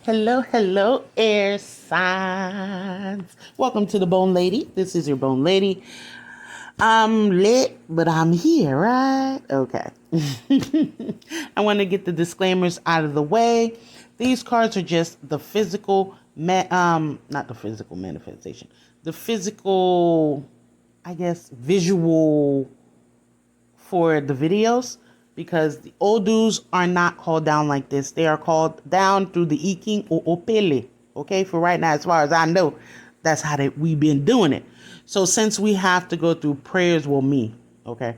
Hello, hello, air signs. Welcome to the Bone Lady. This is your Bone Lady. I'm lit, but I'm here, right? Okay. I want to get the disclaimers out of the way. These cards are just the physical, not the physical manifestation, the physical, I guess, visual for the videos, because the Odus are not called down like this. They are called down through the Iking or Opele. Okay, for right now, as far as I know, that's how we've been doing it. So since we have to go through prayers, well, me, okay,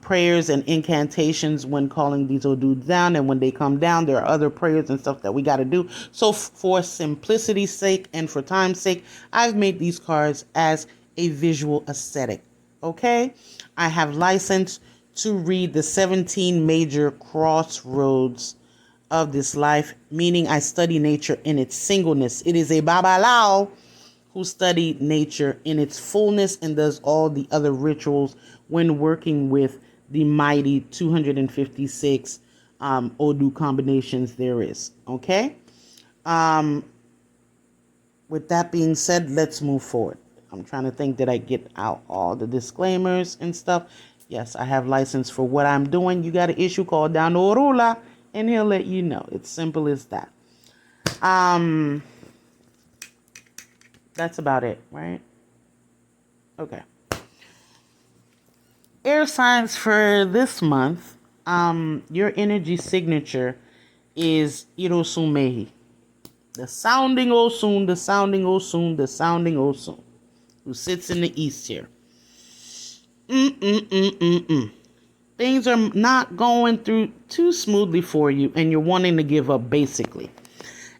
prayers and incantations when calling these Odus down, and when they come down, there are other prayers and stuff that we got to do. So for simplicity's sake and for time's sake, I've made these cards as a visual aesthetic. Okay, I have license to read the 17 major crossroads of this life, meaning I study nature in its singleness. It is a Babalao who studied nature in its fullness and does all the other rituals when working with the mighty 256 Odu combinations there is. Okay? With that being said, let's move forward. I'm trying to think that I get out all the disclaimers and stuff. Yes, I have license for what I'm doing. You got an issue, call down to Orula, and he'll let you know. It's simple as that. That's about it, right? Okay. Air signs for this month. Your energy signature is Irosumehi. The sounding Osun, the sounding Osun, the sounding Osun, who sits in the east here. Things are not going through too smoothly for you, and you're wanting to give up, basically.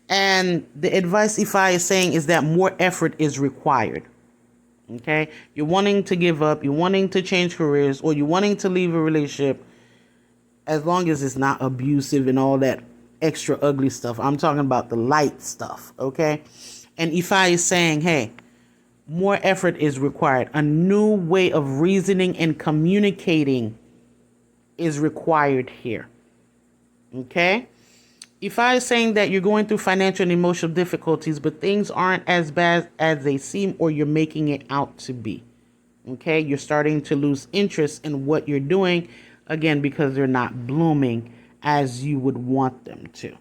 And the advice Ifa is saying is that more effort is required. Okay? You're wanting to give up, you're wanting to change careers, or you're wanting to leave a relationship, as long as it's not abusive and all that extra ugly stuff. I'm talking about the light stuff, okay? And Ifa is saying, hey, more effort is required. A new way of reasoning and communicating is required here. Okay? Ifa is saying that you're going through financial and emotional difficulties, but things aren't as bad as they seem or you're making it out to be. Okay? You're starting to lose interest in what you're doing, again, because they're not blooming as you would want them to.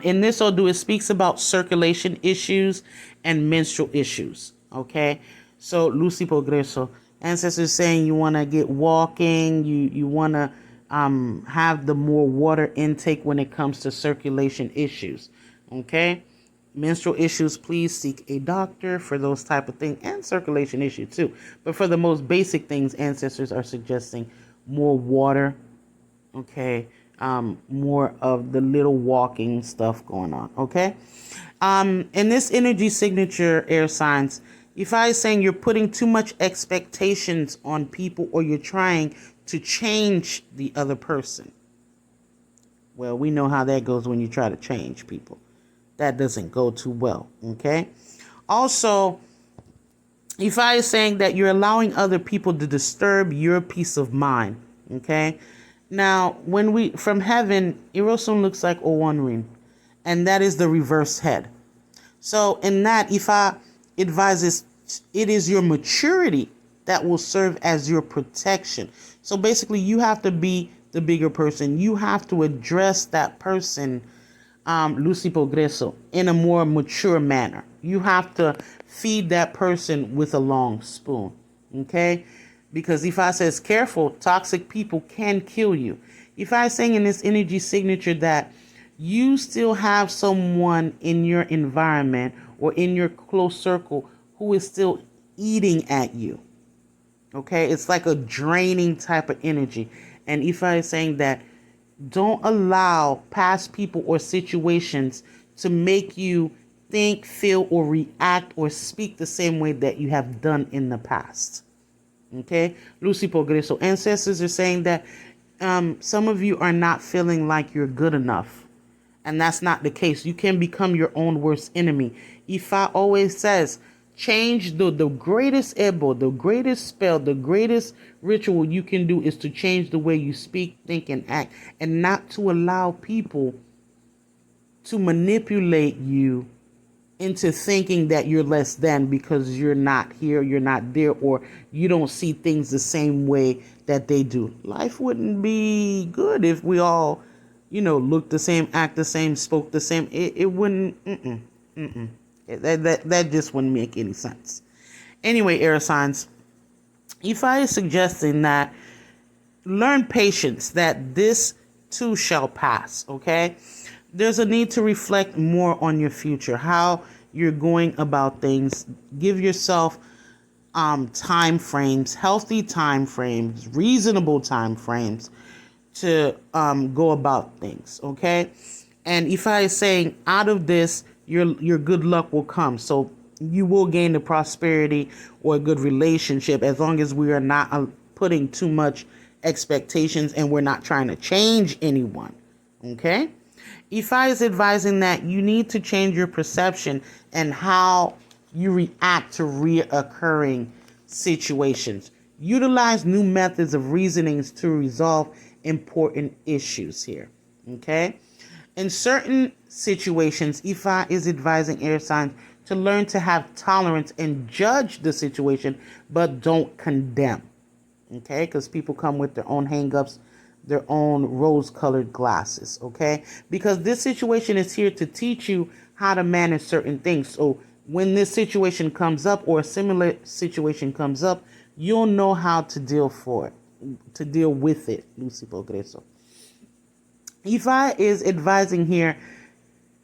In this Odu, it speaks about circulation issues and menstrual issues. Okay, so Lucy Progreso, ancestors saying you want to get walking, you want to have the more water intake when it comes to circulation issues. Okay, menstrual issues, please seek a doctor for those type of things, and circulation issues too. But for the most basic things, ancestors are suggesting more water. Okay. More of the little walking stuff going on. Okay. In this energy signature, air signs, if I is saying you're putting too much expectations on people, or you're trying to change the other person. Well, we know how that goes when you try to change people. That doesn't go too well. Okay. Also, if I is saying that you're allowing other people to disturb your peace of mind. Okay. Now, when we, from heaven, Irosun looks like Owanrin, and that is the reverse head. So in that, Ifa advises it is your maturity that will serve as your protection. So basically, you have to be the bigger person. You have to address that person, Lucy Progreso, in a more mature manner. You have to feed that person with a long spoon. Okay? Because Ifa says, careful, toxic people can kill you. Ifa is saying in this energy signature that you still have someone in your environment or in your close circle who is still eating at you. Okay? It's like a draining type of energy. And Ifa is saying that don't allow past people or situations to make you think, feel, or react or speak the same way that you have done in the past. Okay, Lucy Progreso. Ancestors are saying that some of you are not feeling like you're good enough. And that's not the case. You can become your own worst enemy. Ifa always says, change the greatest ebo, the greatest spell, the greatest ritual you can do is to change the way you speak, think, and act. And not to allow people to manipulate you into thinking that you're less than because you're not here, you're not there, or you don't see things the same way that they do. Life wouldn't be good if we all, looked the same, act the same, spoke the same. It wouldn't. That just wouldn't make any sense. Anyway, air signs, Ifa is suggesting that learn patience, that this too shall pass. Okay. There's a need to reflect more on your future, how you're going about things. Give yourself time frames, healthy time frames, reasonable time frames to go about things, okay? And if I is saying out of this, your good luck will come. So you will gain the prosperity or a good relationship as long as we are not putting too much expectations and we're not trying to change anyone, okay? Ifa is advising that you need to change your perception and how you react to reoccurring situations. Utilize new methods of reasonings to resolve important issues here. Okay? In certain situations, Ifa is advising air signs to learn to have tolerance and judge the situation, but don't condemn. Okay? Because people come with their own hang-ups, their own rose-colored glasses, okay? Because this situation is here to teach you how to manage certain things. So when this situation comes up or a similar situation comes up, you'll know how to deal with it, Lucy Progreso. Ifa is advising here,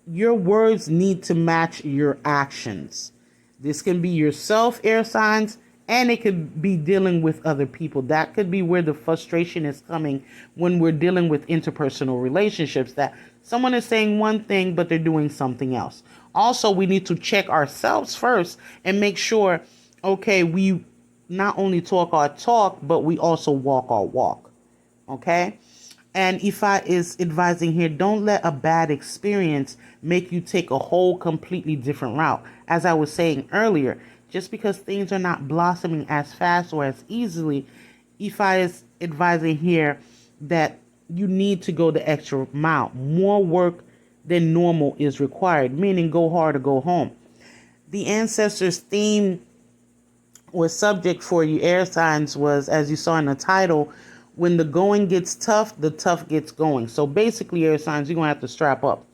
your words need to match your actions. This can be yourself, air signs, and it could be dealing with other people. That could be where the frustration is coming when we're dealing with interpersonal relationships, that someone is saying one thing, but they're doing something else. Also, we need to check ourselves first and make sure, okay, we not only talk our talk, but we also walk our walk. Okay? And Ifa is advising here, don't let a bad experience make you take a whole completely different route. As I was saying earlier, just because things are not blossoming as fast or as easily, Ifa is advising here that you need to go the extra mile. More work than normal is required, meaning go hard or go home. The ancestors' theme or subject for you air signs was, as you saw in the title, when the going gets tough, the tough gets going. So basically, air signs, you're going to have to strap up.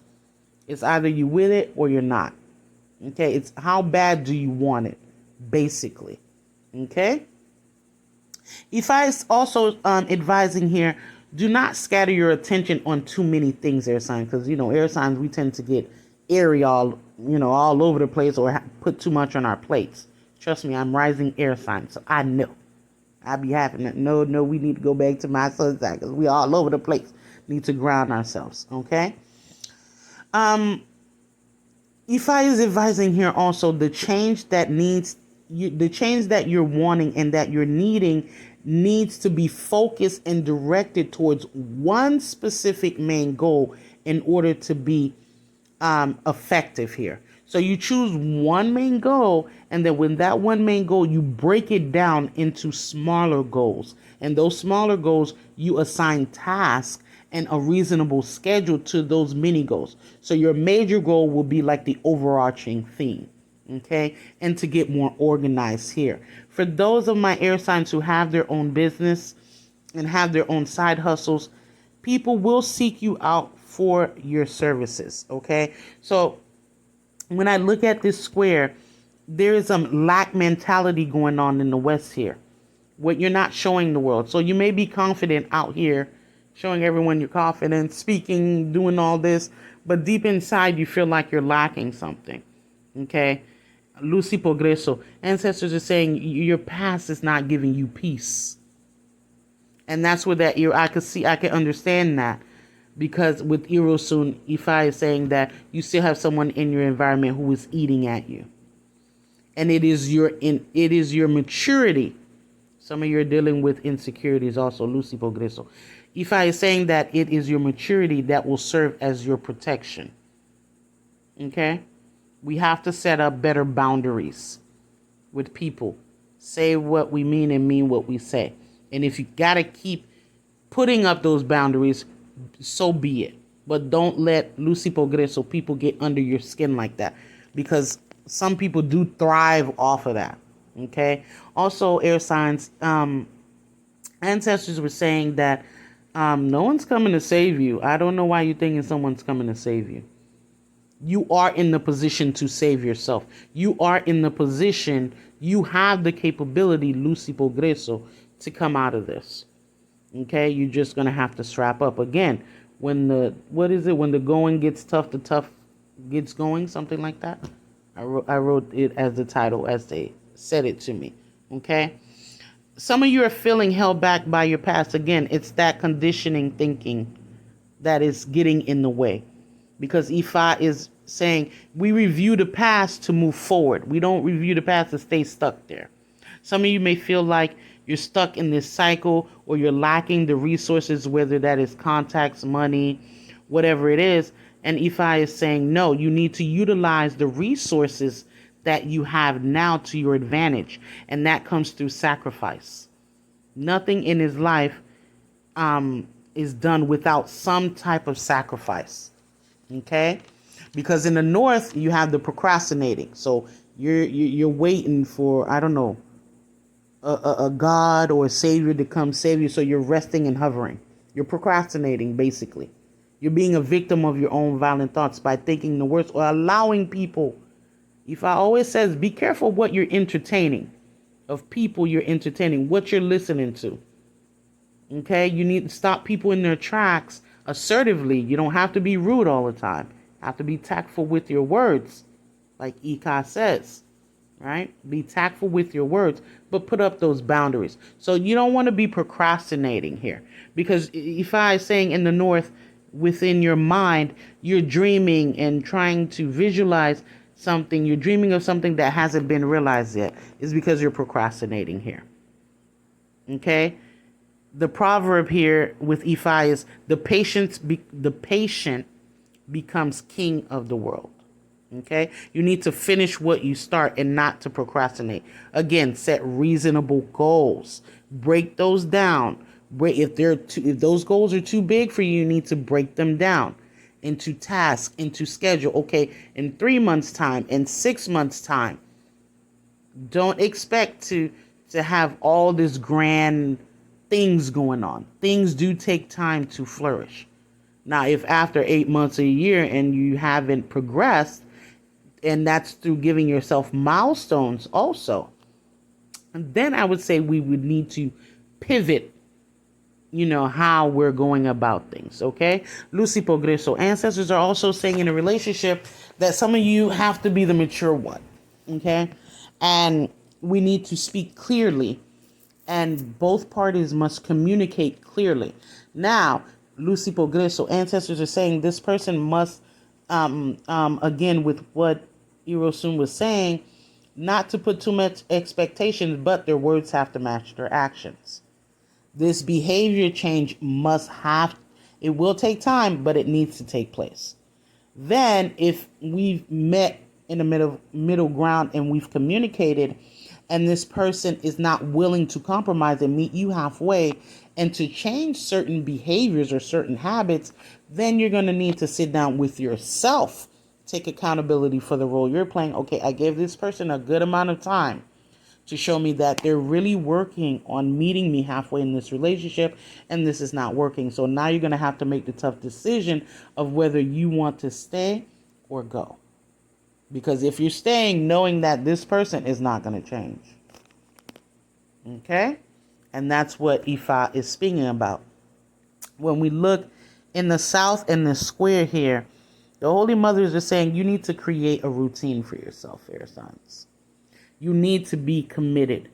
It's either you with it or you're not. Okay, it's how bad do you want it, basically. Okay. Ifa is also advising here, do not scatter your attention on too many things, air signs, because, air signs, we tend to get airy all over the place or put too much on our plates. Trust me, I'm rising air sign, so I know. I be having it. No, we need to go back to my sun sign because we all over the place. Need to ground ourselves, okay? Ifa is advising here also the change that you're wanting and that you're needing needs to be focused and directed towards one specific main goal in order to be effective here. So you choose one main goal, and then when that one main goal, you break it down into smaller goals. And those smaller goals, you assign tasks and a reasonable schedule to those mini goals. So your major goal will be like the overarching theme, okay? And to get more organized here. For those of my air signs who have their own business and have their own side hustles, people will seek you out for your services, okay? So when I look at this square, there is some lack mentality going on in the West here, what you're not showing the world. So you may be confident out here, showing everyone you're confident, speaking, doing all this, but deep inside you feel like you're lacking something, okay? Lucy Progreso, ancestors are saying your past is not giving you peace. And that's where that I can understand that. Because with Irosun, Ifa is saying that you still have someone in your environment who is eating at you. And it is your maturity. Some of you are dealing with insecurities also, Lucy Progreso. Ifa is saying that it is your maturity that will serve as your protection. Okay? We have to set up better boundaries with people. Say what we mean and mean what we say. And if you got to keep putting up those boundaries, so be it. But don't let Lucy Progreso people get under your skin like that, because some people do thrive off of that. Okay. Also, air signs, ancestors were saying that no one's coming to save you. I don't know why you're thinking someone's coming to save you. You are in the position to save yourself. You are in the position, you have the capability, Lucy Progreso, to come out of this. Okay, you're just going to have to strap up. Again, when the going gets tough, the tough gets going, something like that. I wrote it as the title as they said it to me. Okay, some of you are feeling held back by your past. Again, it's that conditioning thinking that is getting in the way, because Ifa is saying we review the past to move forward. We don't review the past to stay stuck there. Some of you may feel like you're stuck in this cycle, or you're lacking the resources, whether that is contacts, money, whatever it is. And Ifa is saying, no, you need to utilize the resources that you have now to your advantage. And that comes through sacrifice. Nothing in his life is done without some type of sacrifice. Okay? Because in the north, you have the procrastinating. So you're waiting for, I don't know, a God or a savior to come save you. So you're resting and hovering. You're procrastinating, basically. You're being a victim of your own violent thoughts by thinking the worst, or allowing people. If I always says, be careful what you're entertaining, of people you're entertaining, what you're listening to. Okay, you need to stop people in their tracks assertively. You don't have to be rude all the time. You have to be tactful with your words, like Ika says, right? Be tactful with your words, but put up those boundaries. So you don't want to be procrastinating here, because Ifa is saying in the north, within your mind, you're dreaming and trying to visualize something. You're dreaming of something that hasn't been realized yet. It's because you're procrastinating here. Okay? The proverb here with Ifa is the patient becomes king of the world. Okay? You need to finish what you start and not to procrastinate. Again, set reasonable goals. Break those down. If those goals are too big for you, you need to break them down into tasks, into schedule. Okay, in 3 months' time, in 6 months' time. Don't expect to have all this grand things going on. Things do take time to flourish. Now, if after 8 months, a year, and you haven't progressed, and that's through giving yourself milestones also, and then I would say we would need to pivot, how we're going about things. Okay, Lucy Progreso, ancestors are also saying in a relationship that some of you have to be the mature one. Okay, and we need to speak clearly, and both parties must communicate clearly. Now, Lucy Progreso, ancestors are saying this person must, again, with what Irosun was saying, not to put too much expectations, but their words have to match their actions. This behavior change it will take time, but it needs to take place. Then, if we've met in the middle ground and we've communicated, and this person is not willing to compromise and meet you halfway and to change certain behaviors or certain habits, then you're going to need to sit down with yourself, take accountability for the role you're playing. Okay, I gave this person a good amount of time to show me that they're really working on meeting me halfway in this relationship, and this is not working. So now you're going to have to make the tough decision of whether you want to stay or go. Because if you're staying knowing that this person is not going to change. Okay? And that's what Ifa is speaking about. When we look in the south in the square here, the Holy Mothers are saying you need to create a routine for yourself, air signs. You need to be committed,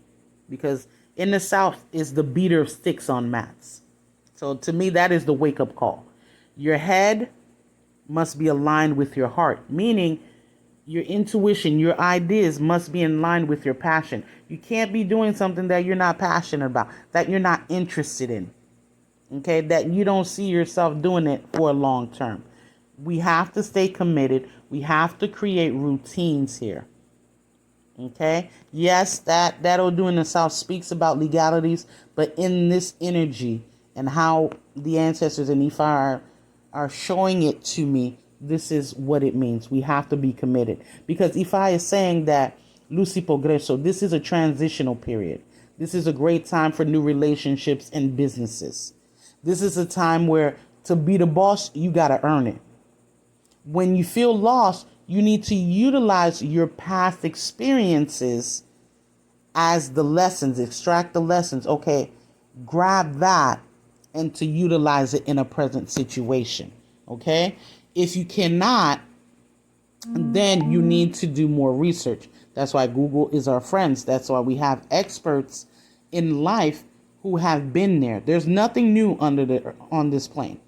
because in the south is the beater of sticks on mats. So to me, that is the wake-up call. Your head must be aligned with your heart, meaning your intuition, your ideas must be in line with your passion. You can't be doing something that you're not passionate about, that you're not interested in, okay, that you don't see yourself doing it for a long term. We have to stay committed. We have to create routines here. Okay. Yes, that Odu in the South speaks about legalities, but in this energy and how the ancestors and Ifa are are showing it to me, this is what it means. We have to be committed. Because Ifa is saying that, Lucy Progreso, this is a transitional period. This is a great time for new relationships and businesses. This is a time where to be the boss, you got to earn it. When you feel lost, you need to utilize your past experiences as the lessons, extract the lessons. Okay, grab that and to utilize it in a present situation. Okay, if you cannot, then you need to do more research. That's why Google is our friends. That's why we have experts in life who have been there. There's nothing new on this plane.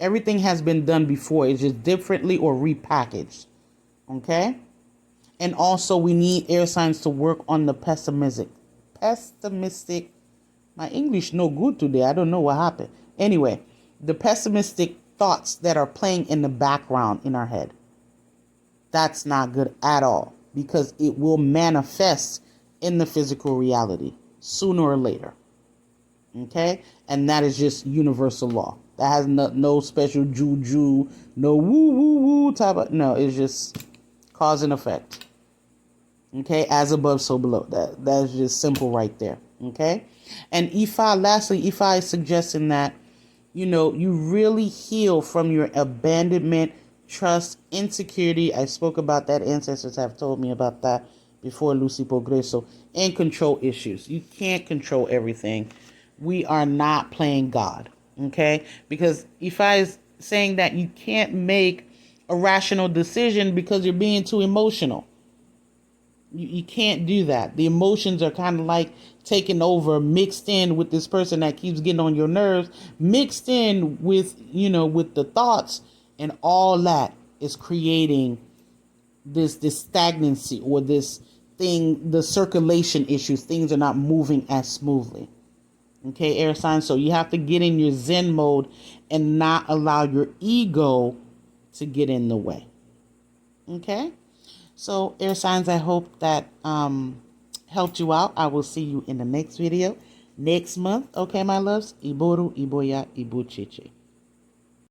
Everything has been done before. It's just differently or repackaged. Okay? And also we need air signs to work on the pessimistic. My English no good today. I don't know what happened. Anyway, the pessimistic thoughts that are playing in the background in our head. That's not good at all, because it will manifest in the physical reality sooner or later. Okay? And that is just universal law. That has no special juju, no woo woo woo type of, no, it's just cause and effect. Okay? As above, so below. That's just simple right there. Okay? And lastly, Ifa is suggesting that, you really heal from your abandonment, trust, insecurity. I spoke about that. Ancestors have told me about that before, Lucy Progreso. And control issues. You can't control everything. We are not playing God. Okay? Because Ifa is saying that you can't make a rational decision because you're being too emotional. You can't do that. The emotions are kind of like taking over, mixed in with this person that keeps getting on your nerves, mixed in with, with the thoughts, and all that is creating this stagnancy, or this thing, the circulation issues. Things are not moving as smoothly. Okay, air signs. So you have to get in your Zen mode and not allow your ego to get in the way. Okay? So, air signs, I hope that helped you out. I will see you in the next video next month. Okay, my loves? Iboru, Iboya, Ibuchiche.